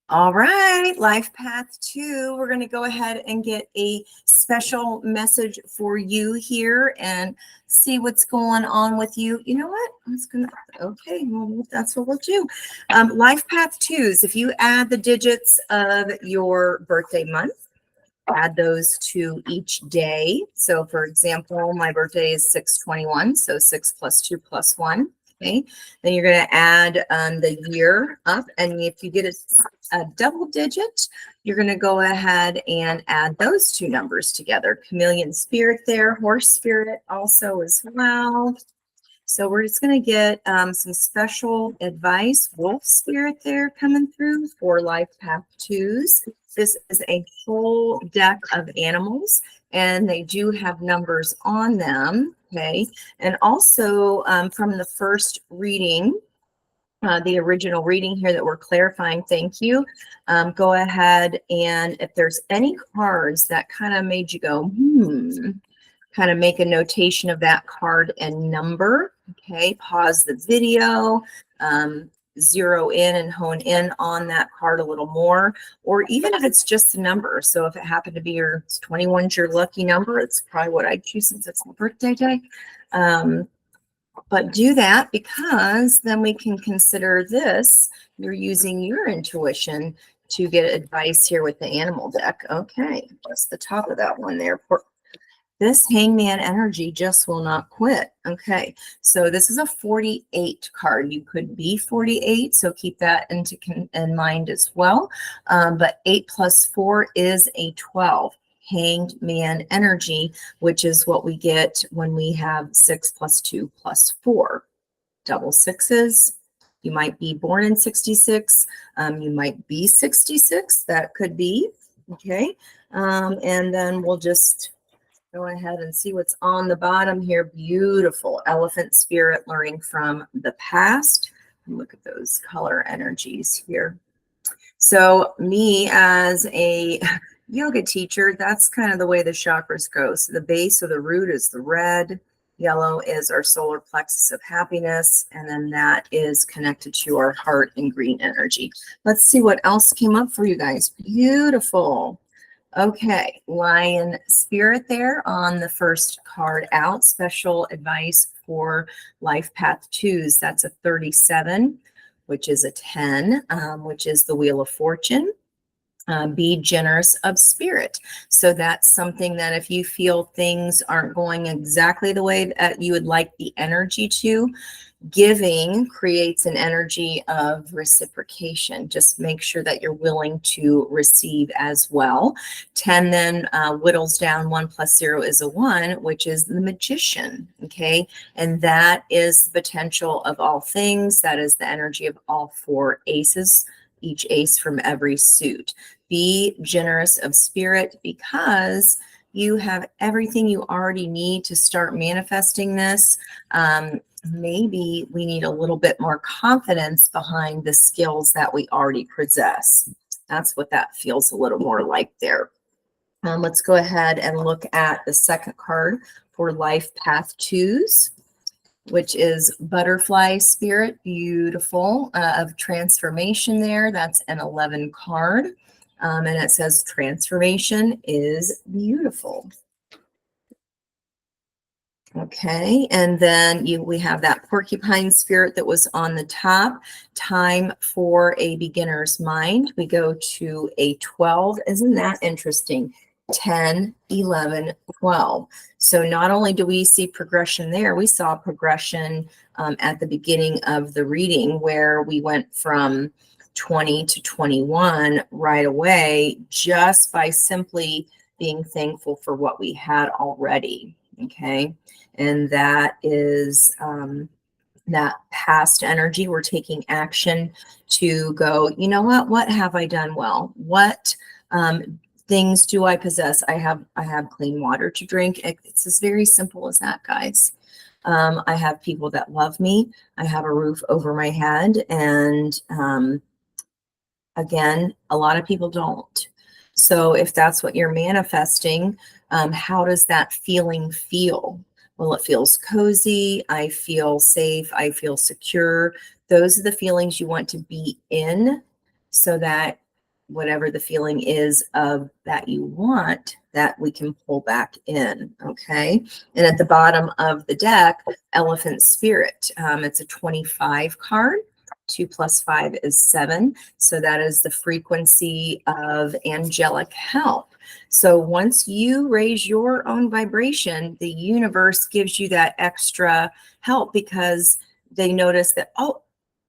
All right, Life Path 2, we're going to go ahead and get a special message for you here and see what's going on with you. You know what? Okay, well, that's what we'll do. Life Path 2s, if you add the digits of your birthday month, add those to each day. So for example, my birthday is 6/21, so 6 plus 2 plus 1. Okay, then you're going to add the year up, and if you get a double digit, you're going to go ahead and add those two numbers together. Chameleon spirit there, horse spirit also as well. So we're just going to get some special advice, wolf spirit there coming through for Life Path 2s. This is a whole deck of animals, and they do have numbers on them. Okay. And also from the first reading, the original reading here that we're clarifying, thank you. Go ahead, and if there's any cards that kind of made you go, kind of make a notation of that card and number. Okay, pause the video, zero in and hone in on that card a little more, or even if it's just the number. So if it happened to be your 21's your lucky number, it's probably what I'd choose since it's my birthday day. But do that, because then we can consider this. You're using your intuition to get advice here with the animal deck. Okay, just the top of that one there. This hangman energy just will not quit. Okay, so this is a 48 card. You could be 48, so keep that in mind as well. But 8 plus 4 is a 12. Hanged man energy, which is what we get when we have 6 plus 2 plus 4. Double sixes. You might be born in 66. You might be 66. That could be. Okay, and then we'll just go ahead and see what's on the bottom here. Beautiful elephant spirit learning from the past. Look at those color energies here. So me as a yoga teacher, that's kind of the way the chakras go. So the base or the root is the red. Yellow is our solar plexus of happiness. And then that is connected to our heart and green energy. Let's see what else came up for you guys. Beautiful. Okay, lion spirit there on the first card out. Special advice for Life Path 2s. That's a 37, which is a 10, which is the Wheel of Fortune. Be generous of spirit. So that's something that if you feel things aren't going exactly the way that you would like the energy to, giving creates an energy of reciprocation. Just make sure that you're willing to receive as well. 10 then whittles down 1 plus 0 is a 1, which is the magician. Okay, and that is the potential of all things. That is the energy of all 4 aces, each ace from every suit. Be generous of spirit, because you have everything you already need to start manifesting this. Maybe we need a little bit more confidence behind the skills that we already possess. That's what that feels a little more like there. Let's go ahead and look at the second card for Life Path 2s, which is butterfly spirit. Beautiful, of transformation there. That's an 11 card. And it says transformation is beautiful. Okay, and then we have that porcupine spirit that was on the top. Time for a beginner's mind. We go to a 12. Isn't that interesting? 10, 11, 12. So not only do we see progression there, we saw progression at the beginning of the reading, where we went from 20 to 21 right away, just by simply being thankful for what we had already. Okay, and that is that past energy. We're taking action to go, you know what have I done well? What things do I possess? I have clean water to drink. It's as very simple as that, guys. I have people that love me. I have a roof over my head. And again, a lot of people don't. So if that's what you're manifesting, how does that feeling feel? Well, it feels cozy. I feel safe. I feel secure. Those are the feelings you want to be in, so that whatever the feeling is of that you want, that we can pull back in. Okay. And at the bottom of the deck, Elephant Spirit. It's a 25 card. 2 plus 5 is 7. So that is the frequency of angelic help. So once you raise your own vibration, the universe gives you that extra help because they notice that, oh,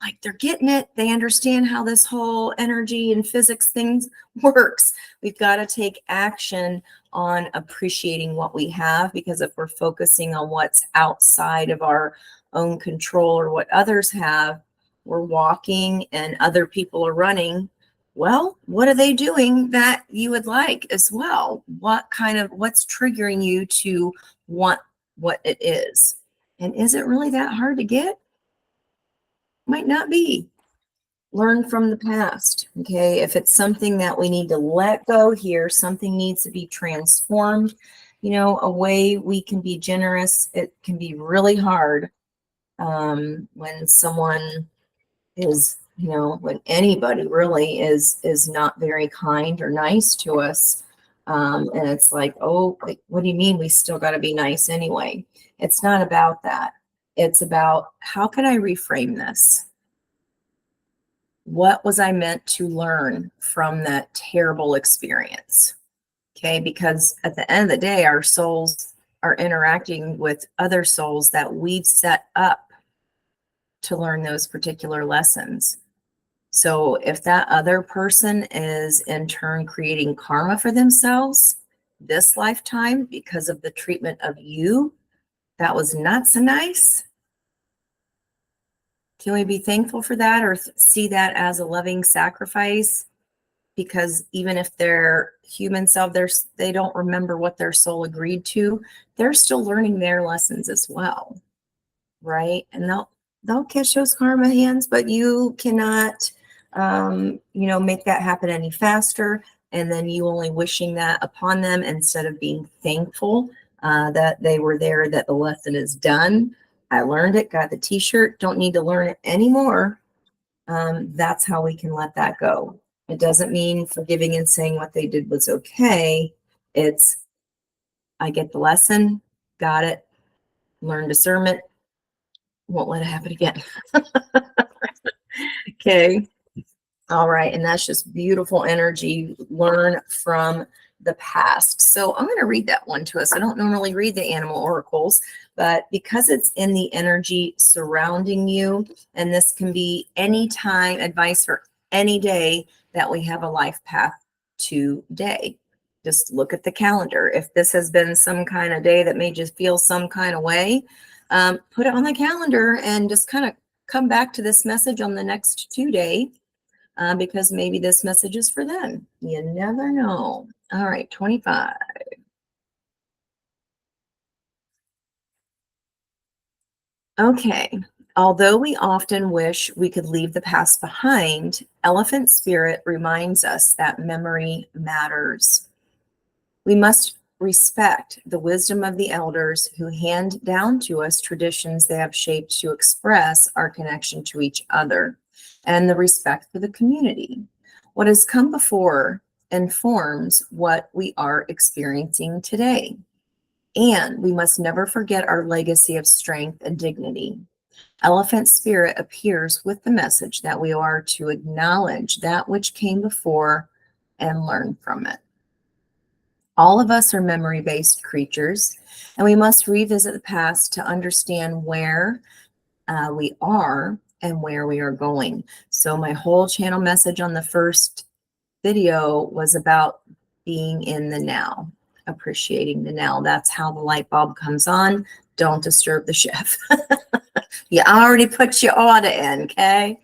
like they're getting it. They understand how this whole energy and physics things works. We've got to take action on appreciating what we have, because if we're focusing on what's outside of our own control or what others have, we're walking and other people are running. Well, what are they doing that you would like as well? What's triggering you to want what it is? And is it really that hard to get? Might not be. Learn from the past. Okay. If it's something that we need to let go here, something needs to be transformed, a way we can be generous. It can be really hard when someone is, when anybody really is not very kind or nice to us. And it's like, oh, what do you mean we still got to be nice anyway? It's not about that. It's about, how can I reframe this? What was I meant to learn from that terrible experience? Okay, because at the end of the day, our souls are interacting with other souls that we've set up to learn those particular lessons. So if that other person is in turn creating karma for themselves this lifetime because of the treatment of you, that was not so nice. Can we be thankful for that, or see that as a loving sacrifice? Because even if their human self, they don't remember what their soul agreed to, they're still learning their lessons as well, right? And they'll catch those karma hands, but you cannot, make that happen any faster. And then you only wishing that upon them instead of being thankful that they were there, that the lesson is done. I learned it, got the t-shirt, don't need to learn it anymore. That's how we can let that go. It doesn't mean forgiving and saying what they did was okay. It's, I get the lesson, got it, learn discernment, won't let it happen again. Okay. All right. And that's just beautiful energy. Learn from the past. So I'm going to read that one to us. I don't normally read the animal oracles, but because it's in the energy surrounding you, and this can be any time, advice for any day that we have a life path today. Just look at the calendar. If this has been some kind of day that made you feel some kind of way, put it on the calendar and just kind of come back to this message on the next 2 days. Because maybe this message is for them. You never know. All right, 25. Okay. Although we often wish we could leave the past behind, Elephant Spirit reminds us that memory matters. We must respect the wisdom of the elders who hand down to us traditions they have shaped to express our connection to each other and the respect for the community. What has come before informs what we are experiencing today. And we must never forget our legacy of strength and dignity. Elephant Spirit appears with the message that we are to acknowledge that which came before and learn from it. All of us are memory-based creatures, and we must revisit the past to understand where we are and where we are going. So my whole channel message on the first video was about being in the now, appreciating the now. That's how the light bulb comes on. Don't disturb the chef. You already put your order in, okay?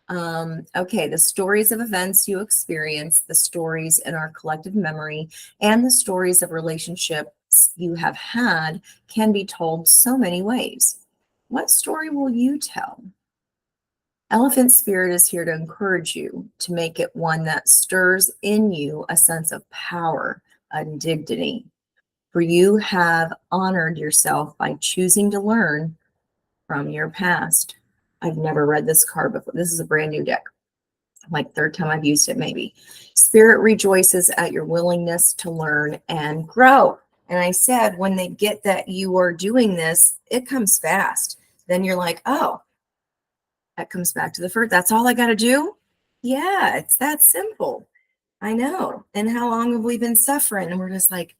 Okay, the stories of events you experience, the stories in our collective memory, and the stories of relationships you have had can be told so many ways. What story will you tell? Elephant Spirit is here to encourage you to make it one that stirs in you a sense of power and dignity. For you have honored yourself by choosing to learn from your past. I've never read this card before. This is a brand new deck. Like third time I've used it, maybe. Spirit rejoices at your willingness to learn and grow. And I said, when they get that you are doing this, it comes fast. Then you're like, oh, that comes back to the first. That's all I got to do. Yeah, it's that simple. I know. And how long have we been suffering? And we're just like,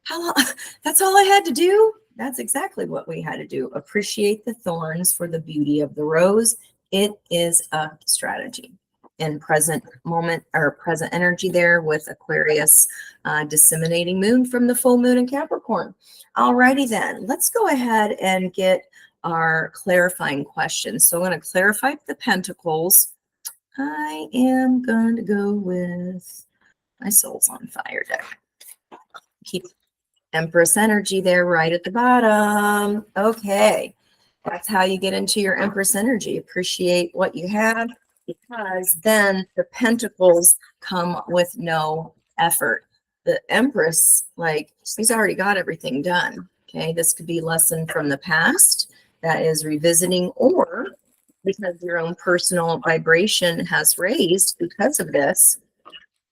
how long? That's all I had to do. That's exactly what we had to do. Appreciate the thorns for the beauty of the rose. It is a strategy. In present moment or present energy there with Aquarius disseminating moon from the full moon in Capricorn. Alrighty then, let's go ahead and get our clarifying questions. So I'm going to clarify the pentacles. I am going to go with my soul's on fire deck. Keep Empress energy there right at the bottom. Okay, that's how you get into your Empress energy. Appreciate what you have, because then the pentacles come with no effort. The Empress, like, she's already got everything done. Okay, this could be lesson from the past that is revisiting, or because your own personal vibration has raised because of this.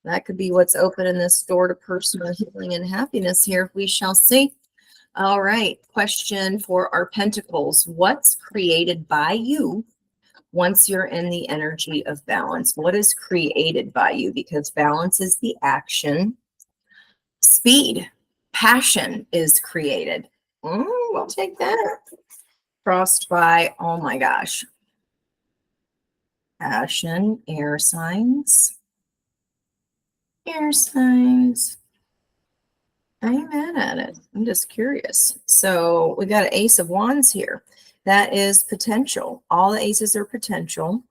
That could be what's opening this door to personal healing and happiness here. We shall see. All right. Question for our pentacles. What's created by you once you're in the energy of balance? What is created by you? Because balance is the action. Speed, passion is created. We'll take that. Crossed by, oh my gosh. Passion, air signs. Air signs. I ain't mad at it. I'm just curious. So we got an Ace of Wands here. That is potential. All the aces are potential.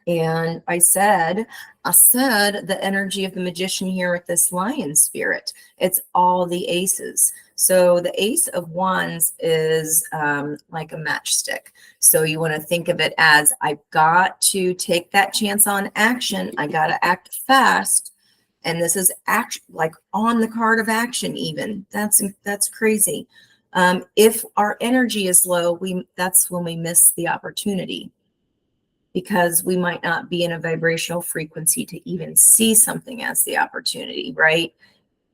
And I said the energy of the magician here with this lion spirit. It's all the aces. So the Ace of Wands is like a matchstick. So you want to think of it as, I've got to take that chance on action. I got to act fast. And this is action, like on the card of action even. That's crazy. If our energy is low, that's when we miss the opportunity, because we might not be in a vibrational frequency to even see something as the opportunity, right?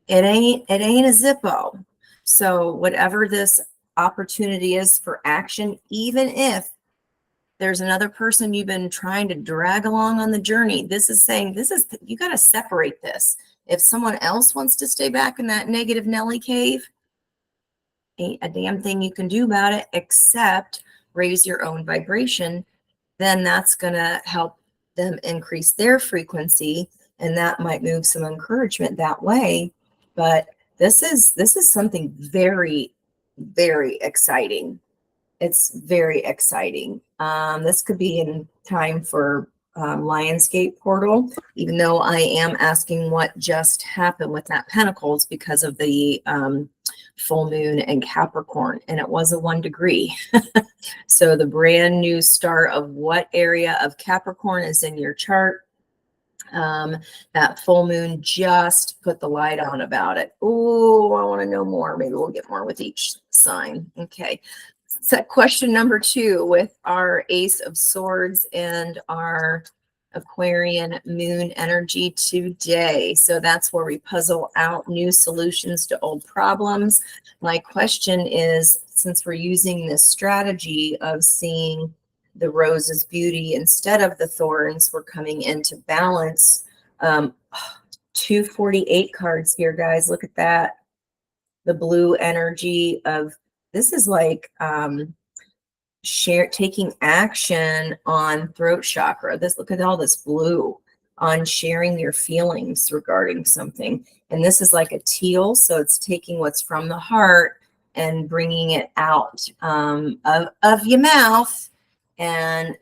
It ain't a Zippo. So whatever this opportunity is for action, even if there's another person you've been trying to drag along on the journey, this is saying, you got to separate this. If someone else wants to stay back in that negative Nelly cave, ain't a damn thing you can do about it except raise your own vibration. Then that's going to help them increase their frequency, and that might move some encouragement that way. But this is something very, very exciting. It's very exciting. This could be in time for Lionsgate portal, even though I am asking what just happened with that Pentacles because of the full moon in Capricorn, and it was a 1 degree. So the brand new start of what area of Capricorn is in your chart. That full moon just put the light on about it. Oh, I want to know more. Maybe we'll get more with each sign. Okay. So question number 2 with our Ace of Swords and our Aquarian moon energy today. So that's where we puzzle out new solutions to old problems. My question is, since we're using this strategy of seeing the rose's beauty instead of the thorns, we're coming into balance. 248 cards here, guys. Look at that. The blue energy of this is like taking action on throat chakra. Look at all this blue on sharing your feelings regarding something. And this is like a teal, so it's taking what's from the heart and bringing it out of your mouth and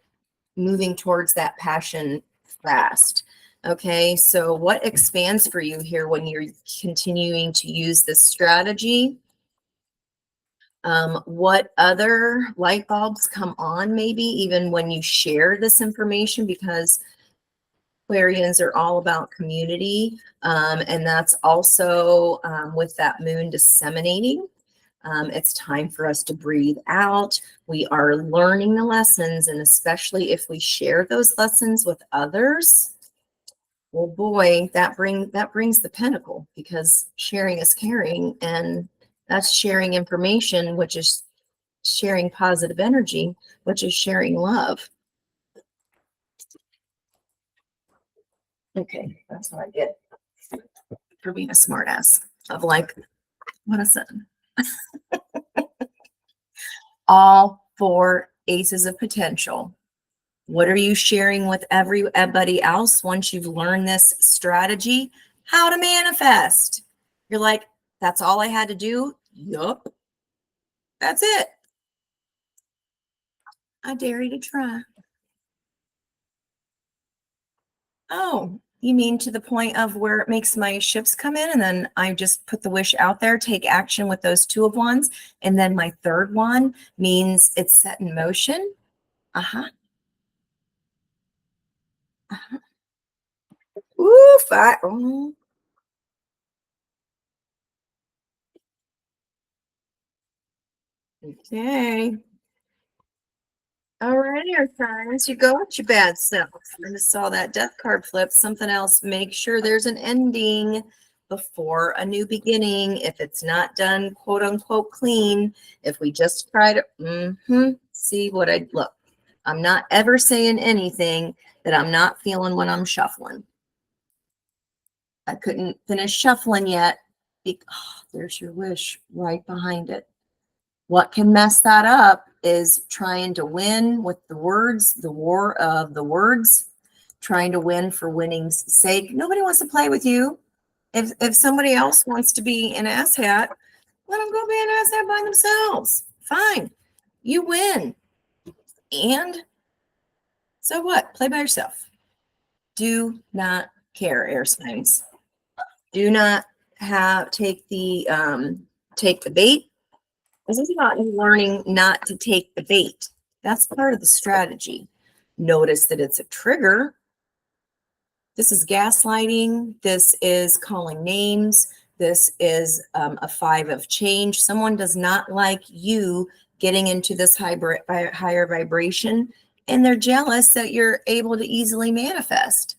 moving towards that passion fast. Okay, so what expands for you here when you're continuing to use this strategy? What other light bulbs come on, maybe even when you share this information, because Aquarians are all about community. And that's also with that moon disseminating. It's time for us to breathe out. We are learning the lessons, and especially if we share those lessons with others, Well, boy, that brings the pinnacle, because sharing is caring, and that's sharing information, which is sharing positive energy, which is sharing love. Okay, that's what I get for being a smartass. Of like, what is it? All four aces of potential. What are you sharing with everybody else once you've learned this strategy? How to manifest. You're like, that's all I had to do? Yup. That's it. I dare you to try. Oh, you mean to the point of where it makes my ships come in, and then I just put the wish out there, take action with those two of wands, and then my third one means it's set in motion? Uh-huh. Uh-huh. Oof, okay. All righty, our friends, you go with your bad self. I just saw that death card flip. Something else. Make sure there's an ending before a new beginning. If it's not done, quote unquote, clean. If we just try to see what I look. I'm not ever saying anything that I'm not feeling when I'm shuffling. I couldn't finish shuffling yet. There's your wish right behind it. What can mess that up is trying to win with the words, the war of the words, trying to win for winning's sake. Nobody wants to play with you. If somebody else wants to be an asshat, let them go be an asshat by themselves. Fine. You win. And so what? Play by yourself. Do not care, air signs. Do not take the bait. This is about you learning not to take the bait. That's part of the strategy. Notice that it's a trigger. This is gaslighting. This is calling names. This is a 5 of change. Someone does not like you getting into this higher vibration, and they're jealous that you're able to easily manifest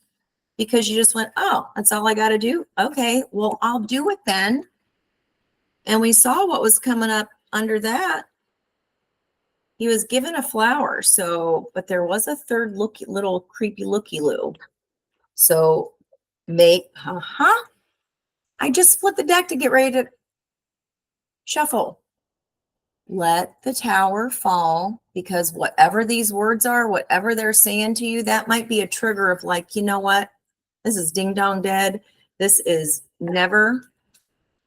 because you just went, oh, that's all I got to do. Okay, well, I'll do it then. And we saw what was coming up under that. He was given a flower, but there was a third little creepy looky-loo. So I just split the deck to get ready to shuffle. Let the tower fall, because whatever these words are, whatever they're saying to you, that might be a trigger of like, you know what? This is ding dong dead. This is never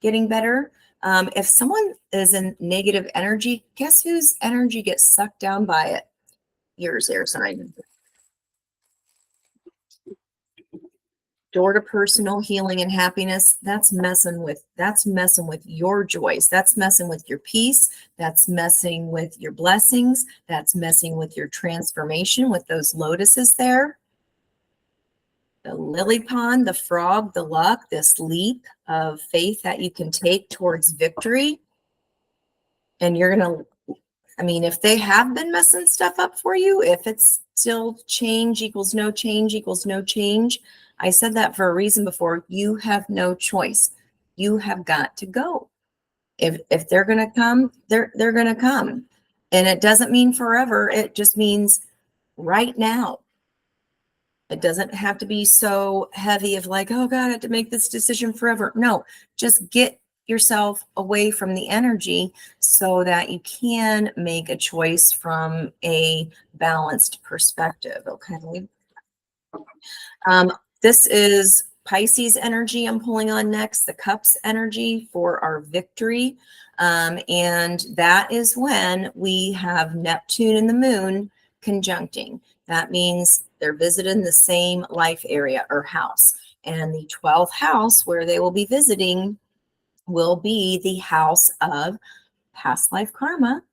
getting better. If someone is in negative energy, guess whose energy gets sucked down by it? Yours, air sign. Door to personal healing and happiness. That's messing with your joys. That's messing with your peace. That's messing with your blessings. That's messing with your transformation with those lotuses there. The lily pond, the frog, the luck, this leap of faith that you can take towards victory. And you're going to, if they have been messing stuff up for you, if it's still change equals no change equals no change, I said that for a reason before. You have no choice. You have got to go. If they're going to come, they're going to come. And it doesn't mean forever. It just means right now. It doesn't have to be so heavy of like, oh God, I have to make this decision forever. No, just get yourself away from the energy so that you can make a choice from a balanced perspective. Okay. This is Pisces energy I'm pulling on next, the cups energy for our victory. And that is when we have Neptune and the moon conjuncting. That means they're visiting the same life area or house. And the 12th house where they will be visiting will be the house of past life karma,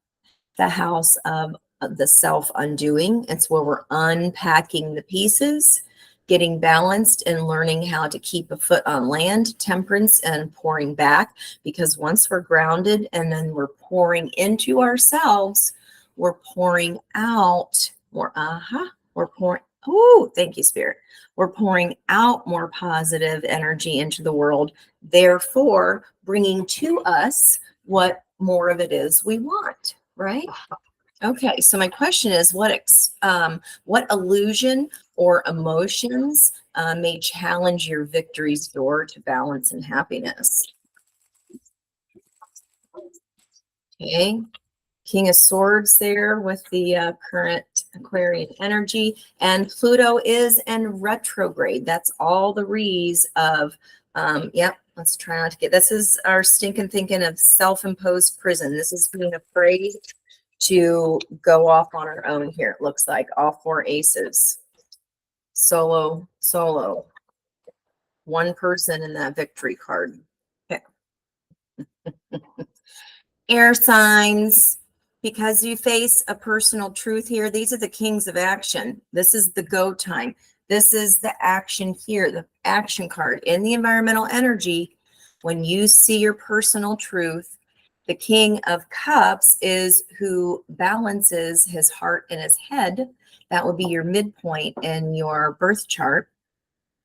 the house of the self undoing. It's where we're unpacking the pieces, getting balanced, and learning how to keep a foot on land, temperance, and pouring back. Because once we're grounded and then we're pouring into ourselves, we're pouring out more. We're pouring. Oh, thank you, Spirit. We're pouring out more positive energy into the world, therefore bringing to us what more of it is we want, right? Okay, so my question is, what illusion or emotions may challenge your victory's door to balance and happiness? Okay, King of Swords there with the current Aquarian energy, and Pluto is in retrograde. That's all the re's of, yep, let's try not to get, this is our stinking thinking of self-imposed prison. This is being afraid to go off on our own here. It looks like all four aces. Solo, solo. One person in that victory card. Okay. Air signs, because you face a personal truth here. These are the kings of action. This is the go time. This is the action here, the action card in the environmental energy. When you see your personal truth, the King of Cups is who balances his heart and his head. That would be your midpoint in your birth chart.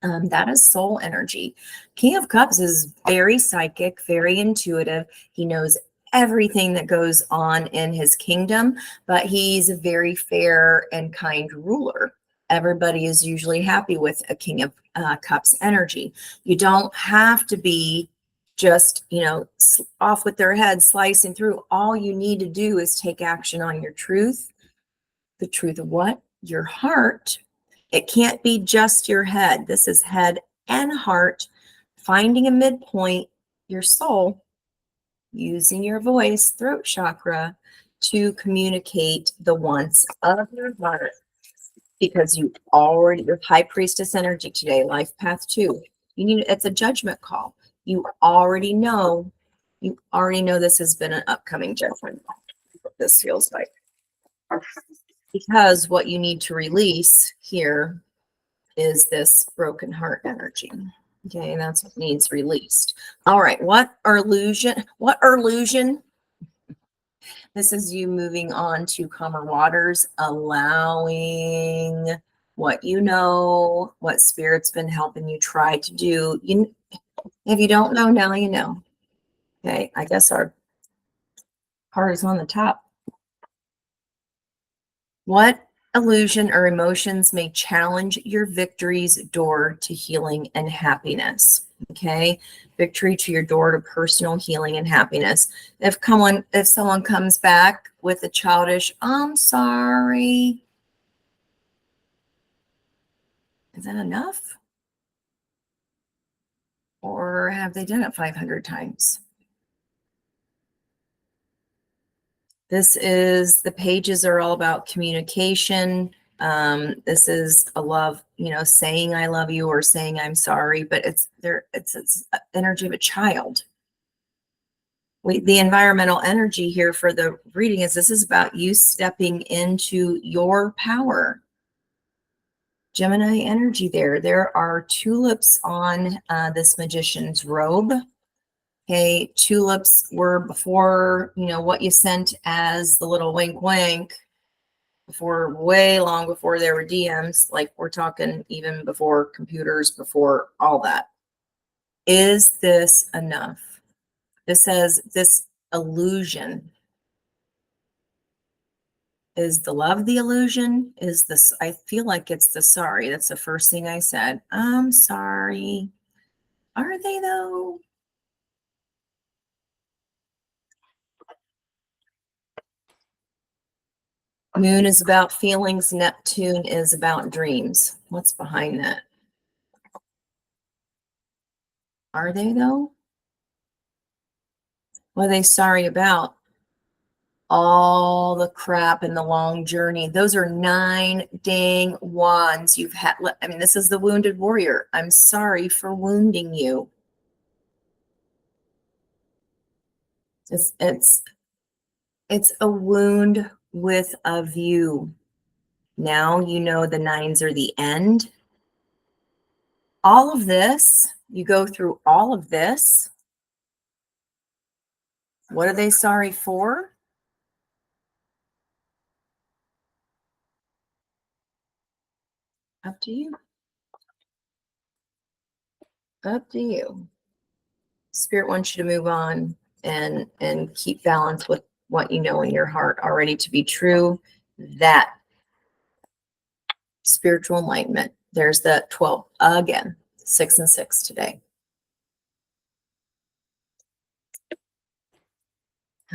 That is soul energy. King of Cups is very psychic, very intuitive. He knows everything that goes on in his kingdom, but he's a very fair and kind ruler. Everybody is usually happy with a King of Cups energy. You don't have to be just, off with their head, slicing through. All you need to do is take action on your truth. The truth of what? Your heart. It can't be just your head. This is head and heart, finding a midpoint, your soul, using your voice, throat chakra, to communicate the wants of your heart. Because your high priestess energy today, life path 2. It's a judgment call. You already know this has been an upcoming judgment call. What this feels like. Because what you need to release here is this broken heart energy. Okay, and that's what needs released. All right, what illusion? This is you moving on to calmer waters, allowing what you know, what Spirit's been helping you try to do. If you don't know, now you know. Okay, I guess our card is on the top. What illusion or emotions may challenge your victory's door to healing and happiness? Okay, victory to your door to personal healing and happiness. If someone comes back with a childish, I'm sorry, is that enough? Or have they done it 500 times? The pages are all about communication. This is a love, saying I love you or saying I'm sorry, but it's energy of a child. The environmental energy here for the reading is this is about you stepping into your power. Gemini energy there. There are tulips on this magician's robe. Okay, tulips were before, what you sent as the little wink wink, way long before there were DMs, like we're talking even before computers, before all that. Is this enough? This says this illusion. Is the love the illusion? Is this, I feel like it's the sorry. That's the first thing I said. I'm sorry. Are they though? Moon is about feelings. Neptune is about dreams. What's behind that? Are they though? What are they sorry about? All the crap and the long journey. Those are 9 dang wands you've had. I mean, this is the wounded warrior. I'm sorry for wounding you. It's a wound with a view. Now you know the 9s are the end. All of this, you go through all of this. What are they sorry for? Up to you. Up to you. Spirit wants you to move on and keep balance with what you know in your heart already to be true. That spiritual enlightenment. There's the 12 again, 6 and 6 today.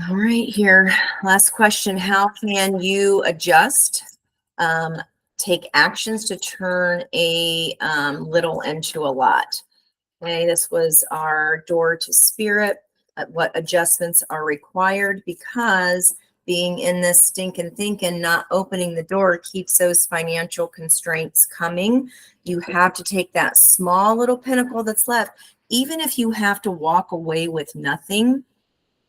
All right, here, last question. How can you adjust, take actions to turn a little into a lot? Okay, this was our door to spirit. What adjustments are required, because being in this stinking thinking, not opening the door keeps those financial constraints coming. You have to take that small little pinnacle that's left. Even if you have to walk away with nothing,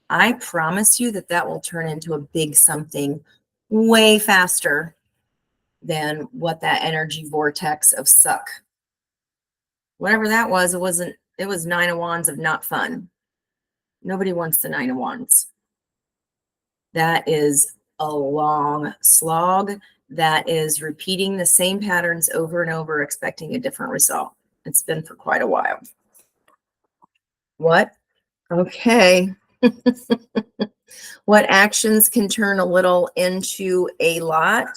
I promise you that that will turn into a big something way faster than what that energy vortex of suck, whatever that was. It was 9 of Wands of not fun. Nobody wants the 9 of Wands. That is a long slog. That is repeating the same patterns over and over, expecting a different result. It's been for quite a while. What? Okay. What actions can turn a little into a lot?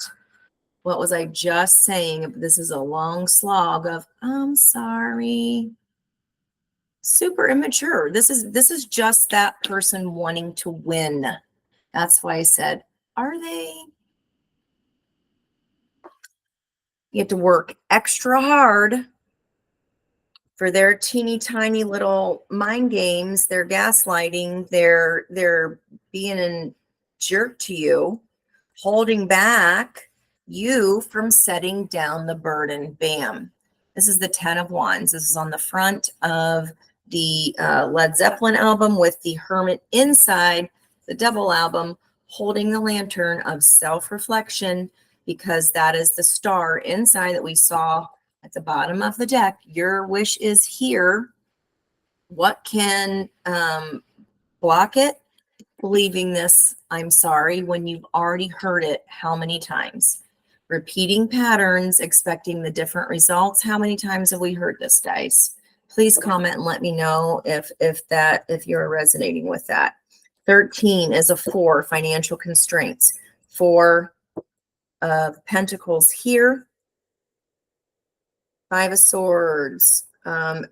What was I just saying? This is a long slog of, I'm sorry. Super immature. This is just that person wanting to win. That's why I said, are they? You have to work extra hard for their teeny tiny little mind games, their gaslighting, their being a jerk to you, holding back you from setting down the burden. Bam. This is the 10 of Wands. This is on the front of the Led Zeppelin album with the Hermit inside, the double album, holding the lantern of self-reflection, because that is the star inside that we saw at the bottom of the deck. Your wish is here. What can block it? Believing this, I'm sorry, when you've already heard it how many times? Repeating patterns, expecting the different results. How many times have we heard this, guys? Please comment and let me know if you're resonating with that. 13 is a 4, financial constraints. 4 of Pentacles here. 5 of Swords. I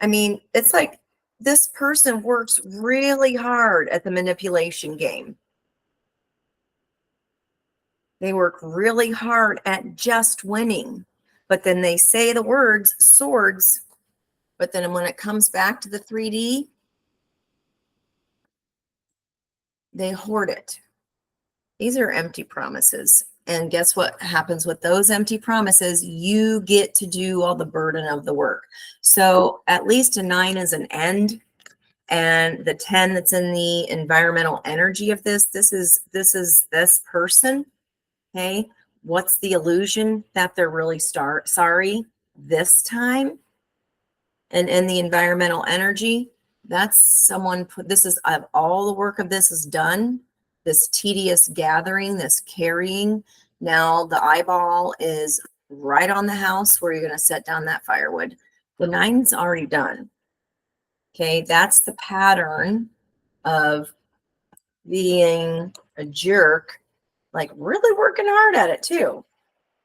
mean, it's like this person works really hard at the manipulation game. They work really hard at just winning, but then they say the words swords, but then when it comes back to the 3D, they hoard it. These are empty promises. And guess what happens with those empty promises? You get to do all the burden of the work. So at least a 9 is an end. And the 10 that's in the environmental energy of this is this person. Okay. What's the illusion? That they're really sorry this time. And in the environmental energy, that's someone put, this is all the work of this is done. This tedious gathering, this carrying. Now the eyeball is right on the house where you're going to set down that firewood. The 9's already done. Okay, that's the pattern of being a jerk, like really working hard at it too,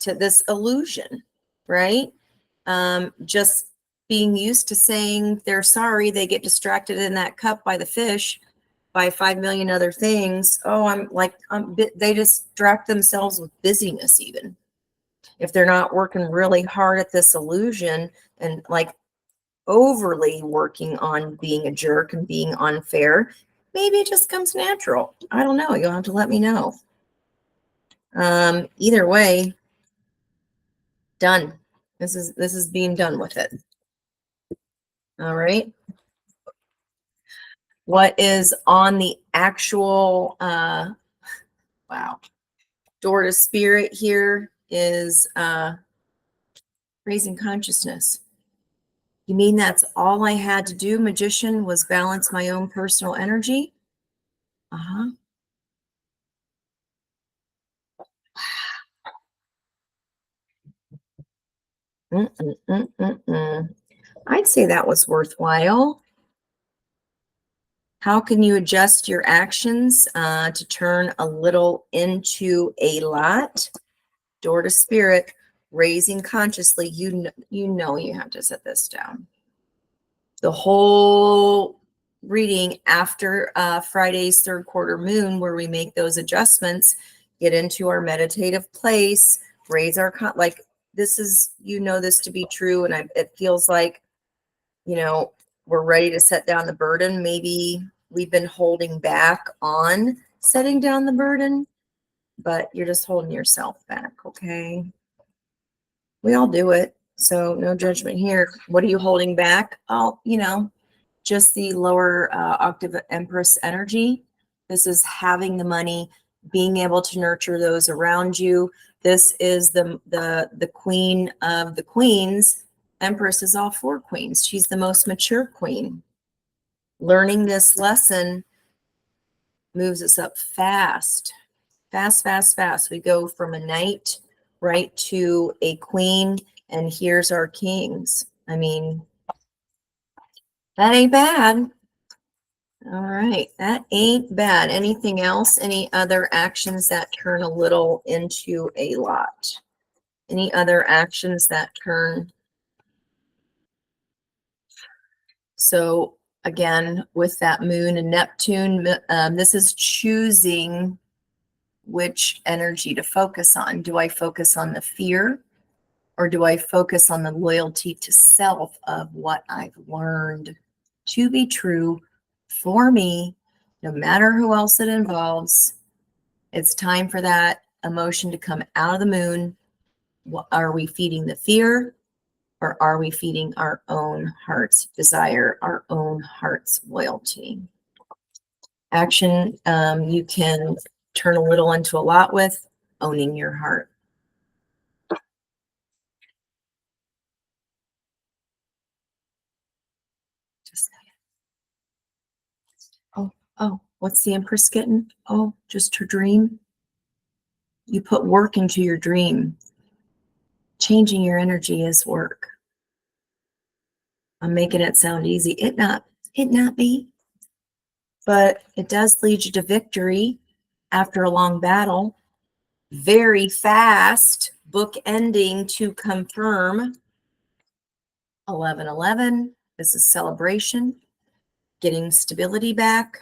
to this illusion, right? Just being used to saying they're sorry, they get distracted in that cup by the fish, by 5 million other things. Oh, they distract themselves with busyness even. If they're not working really hard at this illusion and like overly working on being a jerk and being unfair, maybe it just comes natural. I don't know. You'll have to let me know. Either way, done. This is being done with it. All right. What is on the actual wow, door to spirit here is raising consciousness. You mean that's all I had to do, magician, was balance my own personal energy? Uh-huh. I'd say that was worthwhile. How can you adjust your actions to turn a little into a lot? Door to spirit, raising consciously. You know you have to set this down. The whole reading after Friday's third quarter moon, where we make those adjustments, get into our meditative place, raise our like this is, you know, this to be true, and it feels like, you know, we're ready to set down the burden. Maybe we've been holding back on setting down the burden, but you're just holding yourself back. Okay, we all do it, so no judgment here. What are you holding back? Oh, you know, just the lower octave Empress energy. This is having the money, being able to nurture those around you. This is the queen of the queens. Empress is all four queens. She's the most mature queen. Learning this lesson moves us up fast, fast, fast, fast. We go from a knight right to a queen, and here's our kings. I mean, that ain't bad. All right, that ain't bad. Anything else? Any other actions that turn a little into a lot? Any other actions that turn? So again, with that moon and Neptune, this is choosing which energy to focus on. Do I focus on the fear, or do I focus on the loyalty to self of what I've learned to be true for me, no matter who else it involves? It's time for that emotion to come out of the moon. Are we feeding the fear, or are we feeding our own heart's desire, our own heart's loyalty? Action you can turn a little into a lot with owning your heart. Just, oh, what's the Empress getting? Oh, just her dream. You put work into your dream. Changing your energy is work. I'm making it sound easy. It not be. But it does lead you to victory after a long battle. Very fast, book ending to confirm. 11/11. This is celebration, getting stability back.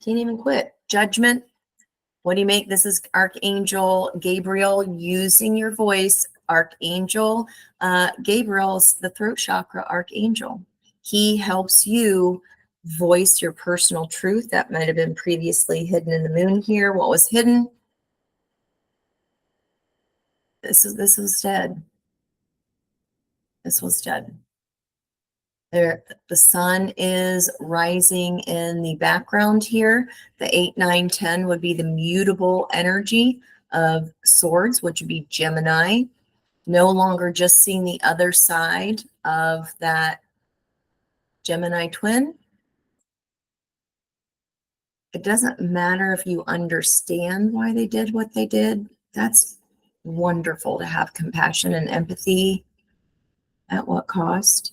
Can't even quit. Judgment. What do you make? This is Archangel Gabriel using your voice. Archangel Gabriel's the throat chakra archangel. He helps you voice your personal truth that might have been previously hidden in the moon here. What was hidden? This was dead. This was dead. There, the sun is rising in the background here. The 8, 9, 10 would be the mutable energy of swords, which would be Gemini. No longer just seeing the other side of that Gemini twin. It doesn't matter if you understand why they did what they did. That's wonderful to have compassion and empathy. At what cost?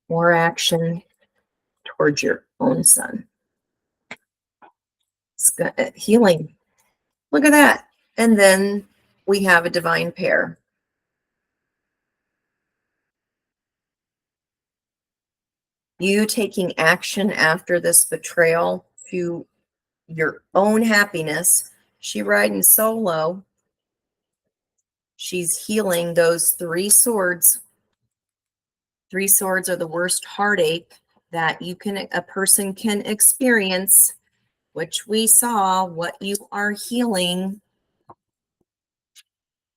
More action towards your own son. It's good. Healing. Look at that. And then we have a divine pair. You taking action after this betrayal to your own happiness. She riding solo. She's healing those 3 swords. 3 swords are the worst heartache that a person can experience, which we saw what you are healing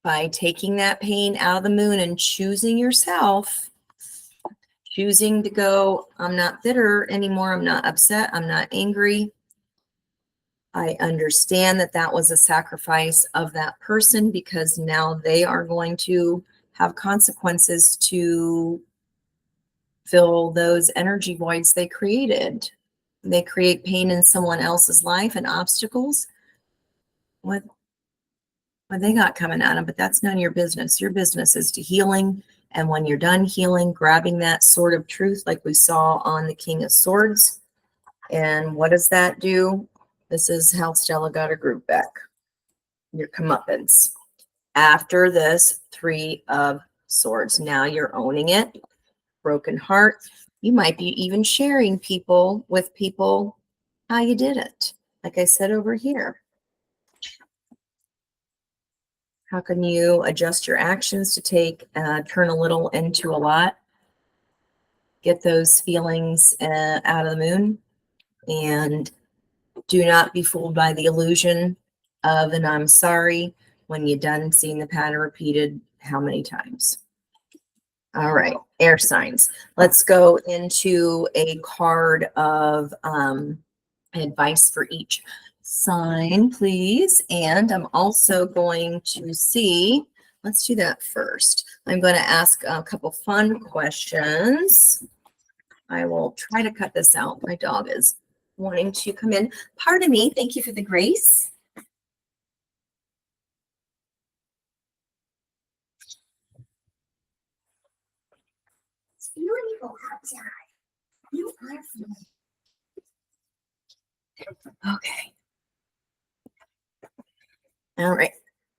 by taking that pain out of the moon and choosing yourself, choosing to go, I'm not bitter anymore. I'm not upset. I'm not angry. I understand that that was a sacrifice of that person, because now they are going to have consequences to fill those energy voids they created. They create pain in someone else's life and obstacles. What? what they got coming at them, but that's none of your business. Your business is to healing. And when you're done healing, grabbing that sword of truth, like we saw on the King of Swords. And what does that do? This is how Stella got her group back. Your comeuppance. After this, 3 of Swords. Now you're owning it. Broken heart. You might be even sharing with people how you did it. Like I said over here. How can you adjust your actions to turn a little into a lot? Get those feelings out of the moon. And do not be fooled by the illusion of an I'm sorry when you're done seeing the pattern repeated how many times. All right, air signs. Let's go into a card of advice for each sign, please. And I'm also going to see, let's do that first. I'm going to ask a couple fun questions. I will try to cut this out. My dog is wanting to come in. Pardon me. Thank you for the grace. It's beautiful outside. You are fine. Okay. All right.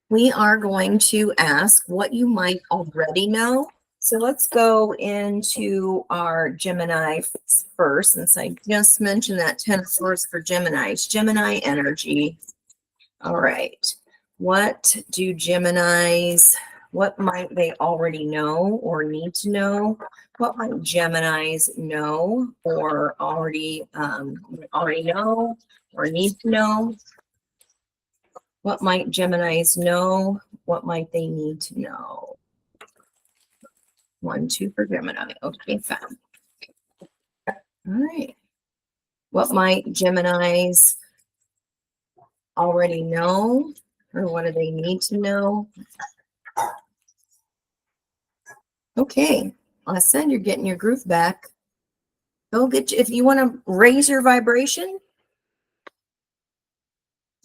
We are going to ask what you might already know. So let's go into our Gemini first, since I just mentioned that 10 of Swords for Gemini. It's Gemini energy. All right. What do Geminis, what might they already know or need to know? What might Geminis know or already know or need to know? What might Geminis know? What might they need to know? 1, 2 for Gemini. Okay, fine. All right. What might Geminis already know? Or what do they need to know? Okay. Listen, you're getting your groove back. Go get you, if you want to raise your vibration,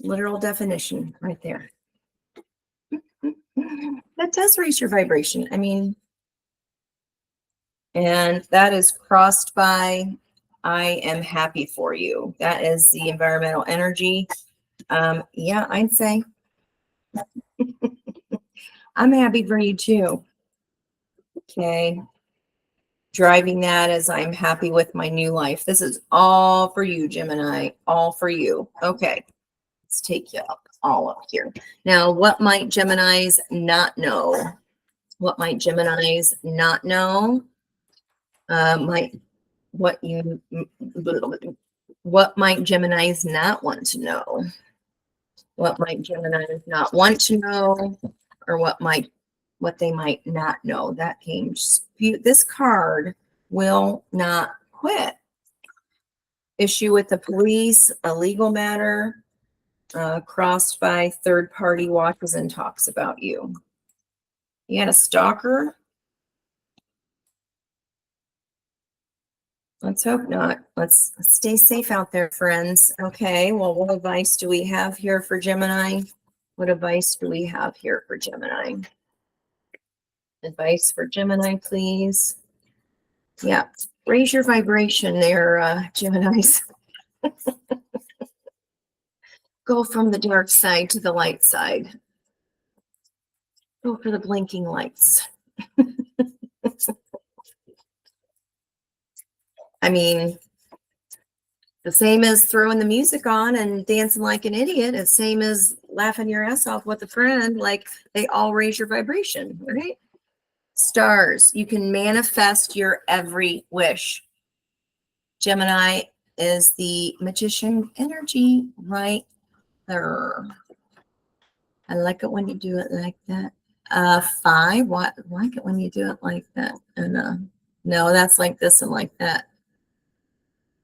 literal definition right there. That does raise your vibration. I mean, and that is crossed by I am happy for you. That is the environmental energy. Yeah, I'd say I'm happy for you too. Okay. Driving that as I'm happy with my new life. This is all for you, Gemini. All for you. Okay. Let's take you up, all up here. Now, what might Geminis not know? What might Geminis not know? What might Geminis not want to know? What might Geminis not want to know? Or what they might not know? That came, this card will not quit. Issue with the police, a legal matter, crossed by third party watches and talks about you. You had a stalker? Let's hope not. Let's stay safe out there, friends. Okay, well, what advice do we have here for Gemini? What advice do we have here for Gemini? Advice for Gemini, please. Yeah, raise your vibration there, Geminis. Go from the dark side to the light side. Go for the blinking lights. I mean, the same as throwing the music on and dancing like an idiot. The same as laughing your ass off with a friend. Like, they all raise your vibration, right? Stars, you can manifest your every wish. Gemini is the magician energy right there. I like it when you do it like that. 5, what? Like it when you do it like that. And no, that's like this and like that.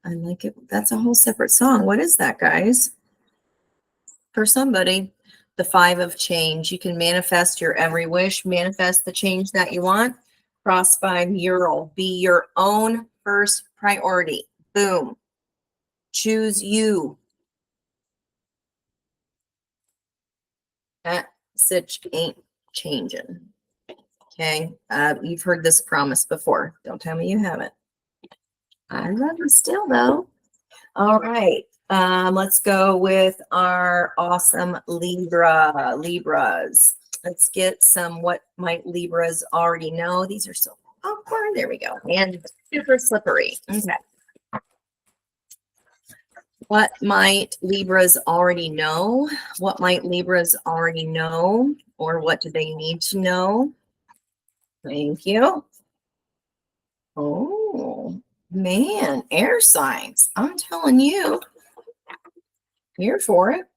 I like it. That's a whole separate song. What is that, guys? For somebody, the 5 of change. You can manifest your every wish, manifest the change that you want. Cross by mural. Be your own first priority. Boom. Choose you. sitch ain't changing. Okay. You've heard this promise before. Don't tell me you haven't. I love you still though. All right. Let's go with our awesome Libras. Let's get some what might Libras already know. These are so awkward. There we go. And super slippery. Okay. What might Libras already know? What might Libras already know? Or what do they need to know? Thank you. Oh, man. Air signs. I'm telling you. Here for it.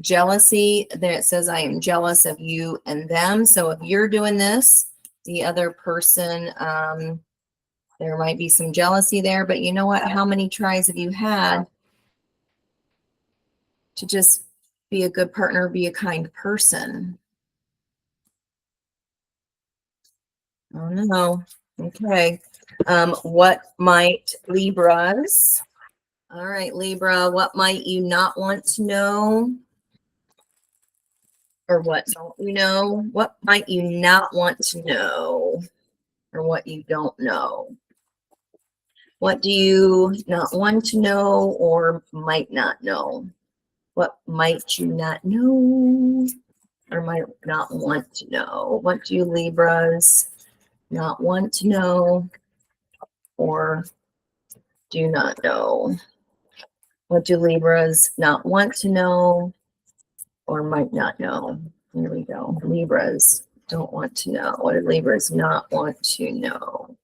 Jealousy, then it says I am jealous of you and them. So if you're doing this, the other person, there might be some jealousy there, but you know what? How many tries have you had to just be a good partner, be a kind person? Oh no. Okay. What might Libras? All right, Libra, what might you not want to know? Or what don't you know? What might you not want to know? Or what you don't know? What do you not want to know or might not know? What might you not know or might not want to know? What do you Libras not want to know or do not know? What do Libras not want to know or might not know? Here we go. Libras don't want to know. What do Libras not want to know?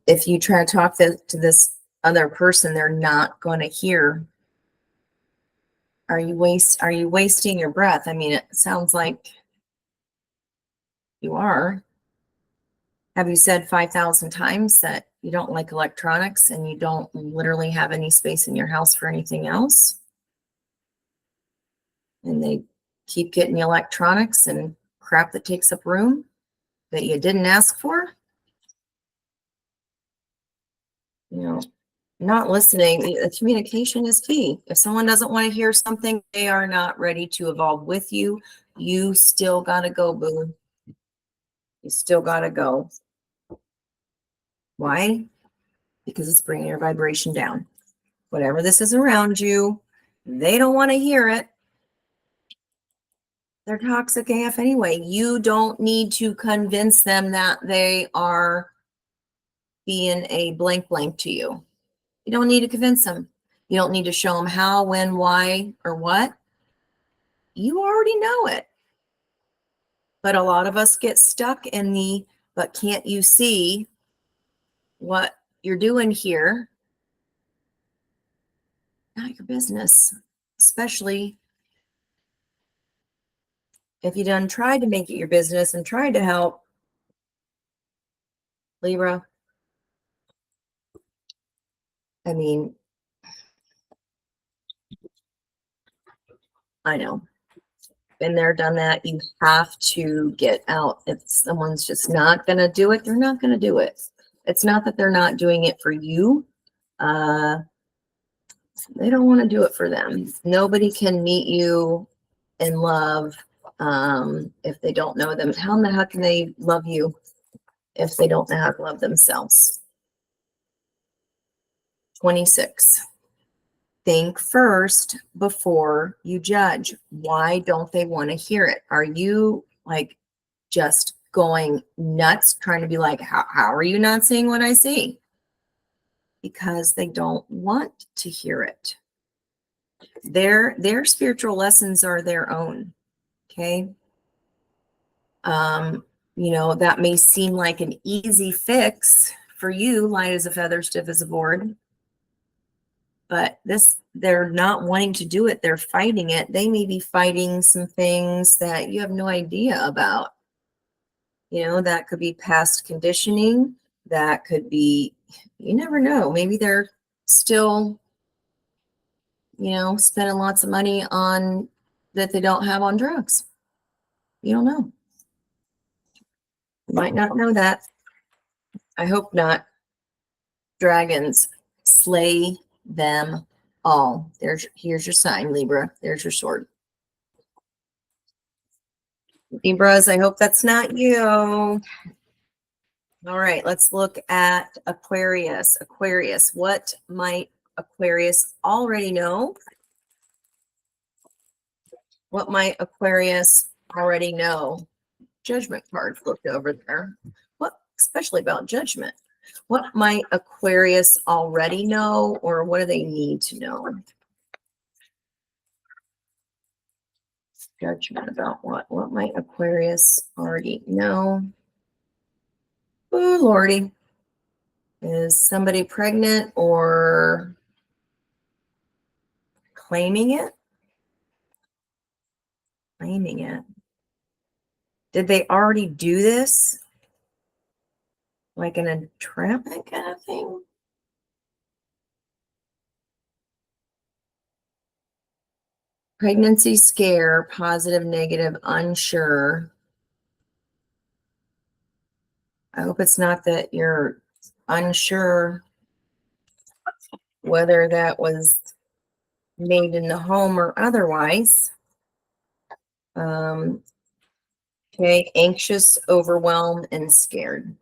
If you try to talk to this other person, they're not going to hear. Are you wasting your breath? I mean, it sounds like you are. Have you said 5,000 times that you don't like electronics and you don't literally have any space in your house for anything else? And they keep getting you electronics and crap that takes up room that you didn't ask for? You know, not listening. Communication is key. If someone doesn't want to hear something, they are not ready to evolve with you. You still got to go, boo. You still got to go. Why? Because it's bringing your vibration down. Whatever this is around you, they don't want to hear it. They're toxic AF anyway. You don't need to convince them that they are being a blank to you. You don't need to convince them. You don't need to show them how, when, why, or what. You already know it. But a lot of us get stuck in the, but can't you see what you're doing here? Not your business, especially if you done tried to make it your business and tried to help. Libra, I mean, I know. Been there, done that. You have to get out. If someone's just not going to do it, they're not going to do it. It's not that they're not doing it for you. They don't want to do it for them. Nobody can meet you in love if they don't know them. How in the heck can they love you if they don't know how to love themselves? 26. Think first before you judge. Why don't they want to hear it? Are you like just going nuts trying to be like, how are you not seeing what I see? Because they don't want to hear it. Their spiritual lessons are their own. Okay. You know, that may seem like an easy fix for you, light as a feather, stiff as a board. But they're not wanting to do it. They're fighting it. They may be fighting some things that you have no idea about. You know, that could be past conditioning. That could be, you never know. Maybe they're still, you know, spending lots of money on that they don't have on drugs. You don't know. You might not know that. I hope not. dragons, slay them all. Here's your sign, Libra. There's your sword. Libras, I hope that's not you. All right, let's look at Aquarius. Aquarius, what might Aquarius already know? What might Aquarius already know? Judgment card flipped over there. What, especially about judgment? What might Aquarius already know, or what do they need to know? Judgment about what? What might Aquarius already know? Oh, Lordy. Is somebody pregnant or claiming it? Claiming it. Did they already do this? Like an entrapment kind of thing? Pregnancy scare, positive, negative, unsure. I hope it's not that you're unsure whether that was made in the home or otherwise. Okay, anxious, overwhelmed, and scared.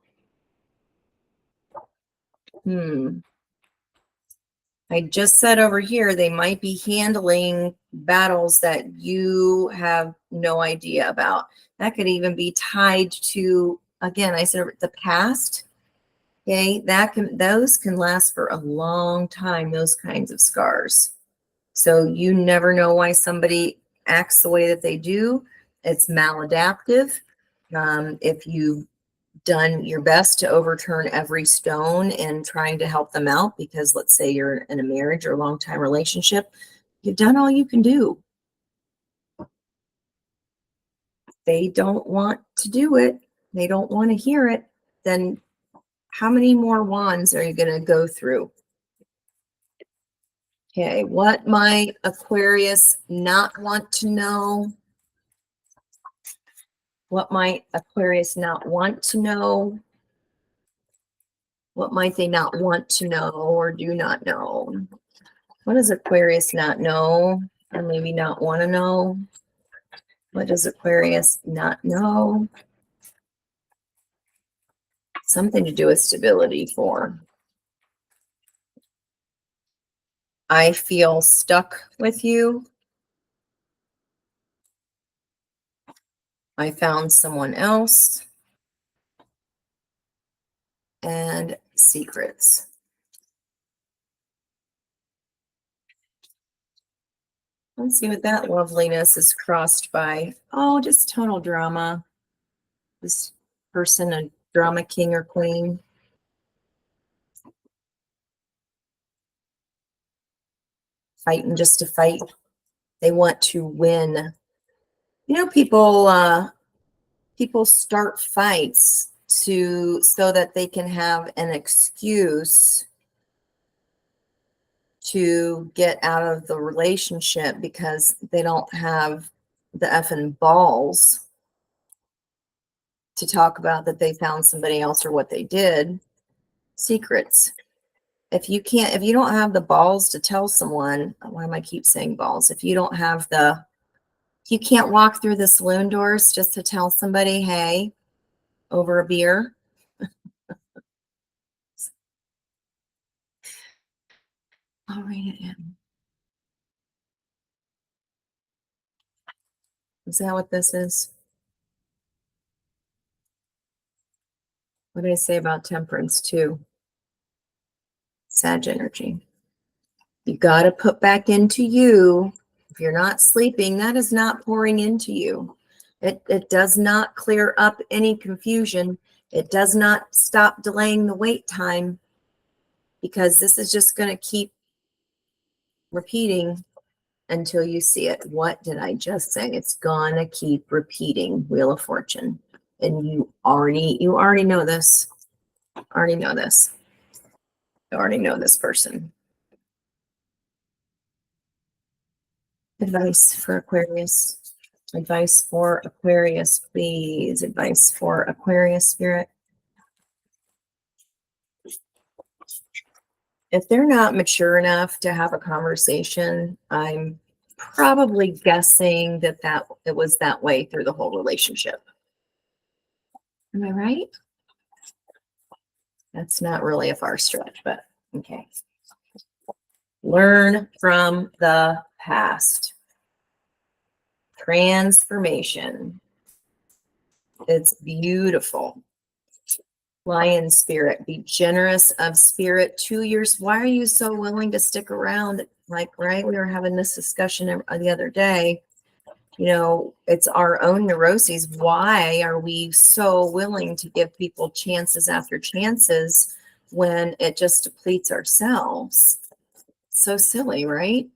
I just said over here, they might be handling battles that you have no idea about. That could even be tied to, again, I said the past. Okay, those can last for a long time, those kinds of scars. So you never know why somebody acts the way that they do. It's maladaptive. If you've done your best to overturn every stone and trying to help them out, because let's say you're in a marriage or a long-time relationship, you've done all you can do. They don't want to do it. They don't want to hear it. Then how many more wands are you going to go through? Okay, what might Aquarius not want to know? What might Aquarius not want to know? What might they not want to know or do not know? What does Aquarius not know or maybe not want to know? What does Aquarius not know? Something to do with stability for. I feel stuck with you. I found someone else. And secrets. Let's see what that loveliness is crossed by. Oh, just total drama. This person, a drama king or queen. Fighting just to fight. They want to win. You know, people start fights so that they can have an excuse to get out of the relationship because they don't have the effing balls to talk about that they found somebody else or what they did. Secrets. If you don't have the balls to tell someone, why am I keep saying balls? If you can't walk through the saloon doors just to tell somebody, hey, over a beer. I'll read it in. Is that what this is? What did I say about temperance too? Sag energy. You got to put back into you. If you're not sleeping, that is not pouring into you. It does not clear up any confusion. It does not stop delaying the wait time, because this is just going to keep repeating until you see it. What did I just say? It's gonna keep repeating. Wheel of Fortune. And you already know this. Already know this. You already know this person. Advice for Aquarius. Advice for Aquarius, please. Advice for Aquarius, Spirit. If they're not mature enough to have a conversation, I'm probably guessing that it was that way through the whole relationship. Am I right? That's not really a far stretch, but okay. Learn from the past. Transformation. It's beautiful. Lion spirit, be generous of spirit. 2 years. Why are you so willing to stick around? Like, right? We were having this discussion the other day. You know, it's our own neuroses. Why are we so willing to give people chances after chances when it just depletes ourselves? So silly, right?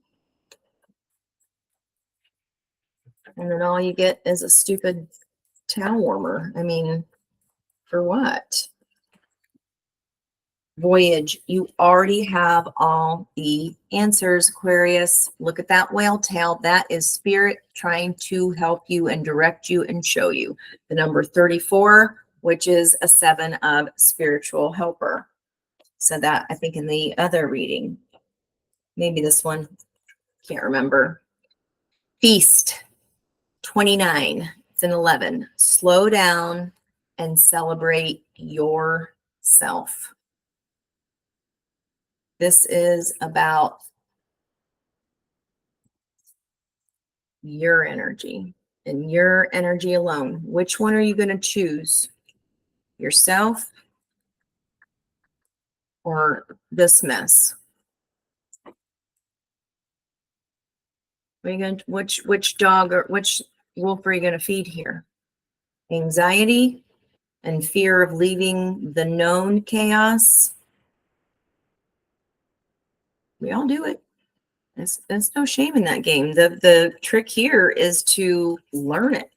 And then all you get is a stupid towel warmer. I mean, for what? Voyage, you already have all the answers, Aquarius. Look at that whale tail. That is spirit trying to help you and direct you and show you. The number 34, which is a 7 of spiritual helper. So that, I think, in the other reading, maybe this one, can't remember. Feast, 29. It's an 11. Slow down and celebrate yourself. This is about your energy and your energy alone. Which one are you going to choose? Yourself or this mess? Are you going to, which dog or which wolf are you going to feed here? Anxiety and fear of leaving the known chaos. We all do it. There's no shame in that game. The trick here is to learn it.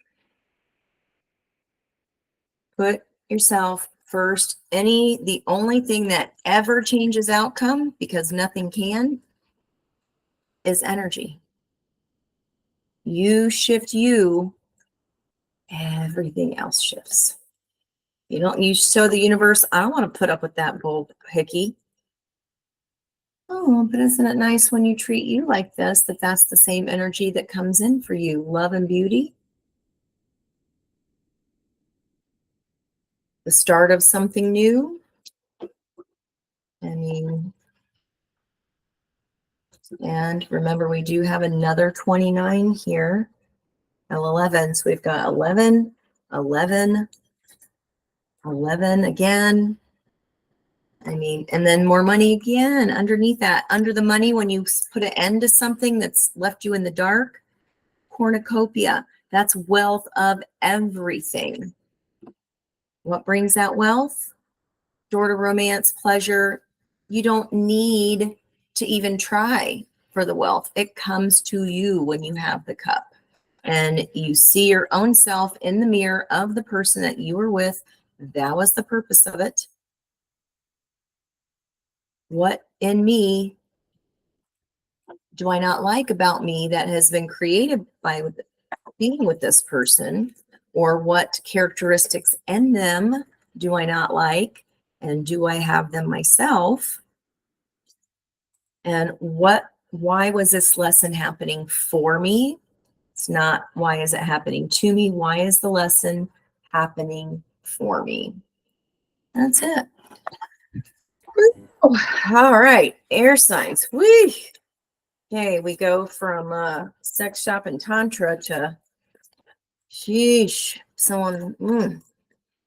Put yourself first. The only thing that ever changes outcome, because nothing can, is energy. You shift you, everything else shifts. You show the universe, I don't want to put up with that bull hickey. Oh, but isn't it nice when you treat you like this, that's the same energy that comes in for you? Love and beauty. The start of something new. I mean, and remember, we do have another 29 here. 11. So we've got 11, 11, 11 again. I mean, and then more money again underneath that. Under the money, when you put an end to something that's left you in the dark, cornucopia, that's wealth of everything. What brings that wealth? Door to romance, pleasure. You don't need to even try for the wealth. It comes to you when you have the cup. And you see your own self in the mirror of the person that you were with. That was the purpose of it. What in me do I not like about me that has been created by being with this person? Or what characteristics in them do I not like? And do I have them myself? And why was this lesson happening for me? It's not why is it happening to me? Why is the lesson happening for me? That's it. All right, air signs. Whee! Okay, we go from sex shop and tantra to sheesh. Someone.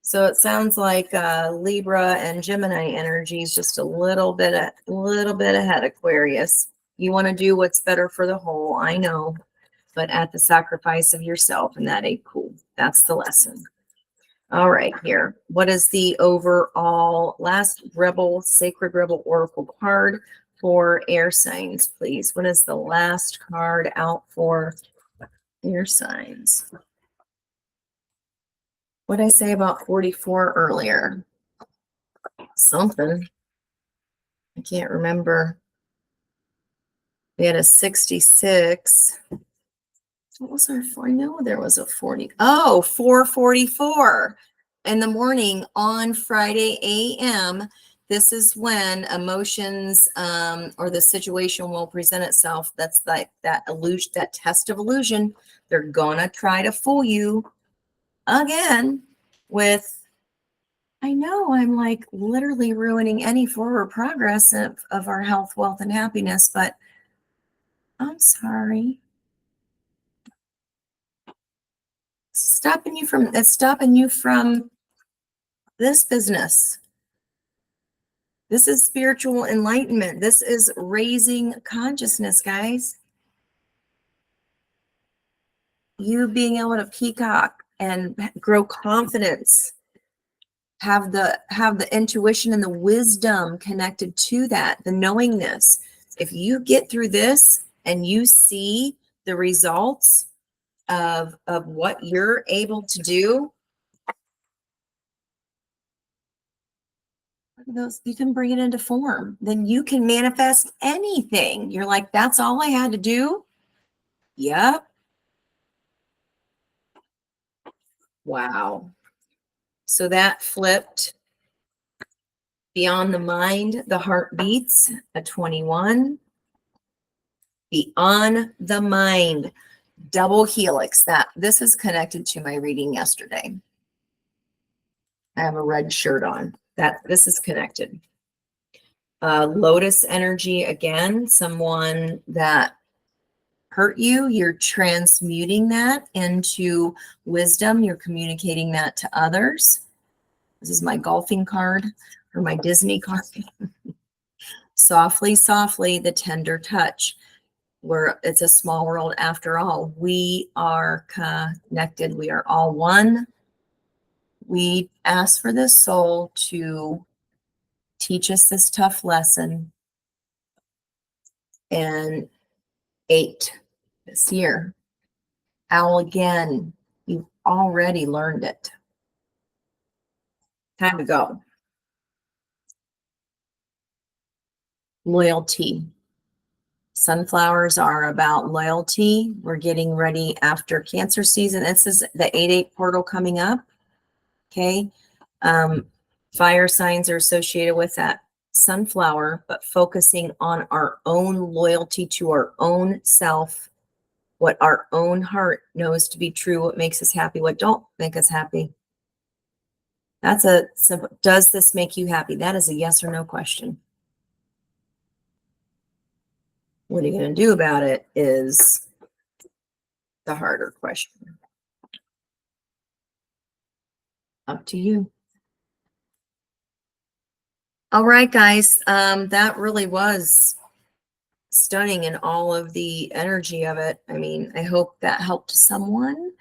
So it sounds like Libra and Gemini energy is just a little bit ahead, Aquarius. You want to do what's better for the whole, I know, but at the sacrifice of yourself, and that ain't cool. That's the lesson. All right, here. What is the overall last Sacred Rebel Oracle card for air signs, please? What is the last card out for air signs? What did I say about 44 earlier? Something. I can't remember. We had a 66. What was our 40? No, there was a 40. Oh, 4:44 in the morning on Friday a.m. this is when emotions or the situation will present itself. That's like that illusion, that test of illusion. They're gonna try to fool you again with, I know I'm like literally ruining any forward progress of our health, wealth, and happiness, but I'm sorry. It's stopping you from this business. This is spiritual enlightenment. This is raising consciousness, guys. You being able to peacock and grow confidence, have the intuition and the wisdom connected to that, the knowingness. If you get through this and you see the results of what you're able to do, those, you can bring it into form. Then you can manifest anything. You're like, that's all I had to do. Yep. Wow. So that flipped beyond the mind, the heart beats, a 21. Beyond the mind, double helix. This is connected to my reading yesterday. I have a red shirt on. This is connected. Lotus energy again, someone that hurt you, you're transmuting that into wisdom. You're communicating that to others. This is my golfing card or my Disney card. Softly, softly, the tender touch. It's a small world after all. We are connected. We are all one. We ask for this soul to teach us this tough lesson. And 8 this year. Owl again. You've already learned it. Time to go. Loyalty. Sunflowers are about loyalty. We're getting ready after Cancer season. This is the 8/8 portal coming up. Okay. Fire signs are associated with that sunflower, but focusing on our own loyalty to our own self, what our own heart knows to be true, what makes us happy, what don't make us happy. That's a simple, does this make you happy? That is a yes or no question. What are you going to do about it is the harder question. Up to you. All right, guys. That really was stunning in all of the energy of it. I mean, I hope that helped someone.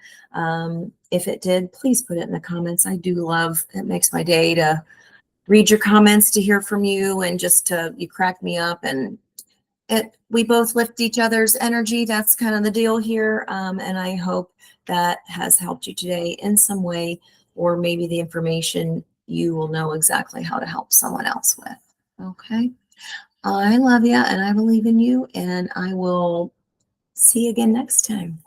If it did, please put it in the comments. I do love, it makes my day to read your comments, to hear from you, and just you crack me up, and we both lift each other's energy. That's kind of the deal here. And I hope that has helped you today in some way, or maybe the information you will know exactly how to help someone else with. Okay. I love you and I believe in you, and I will see you again next time.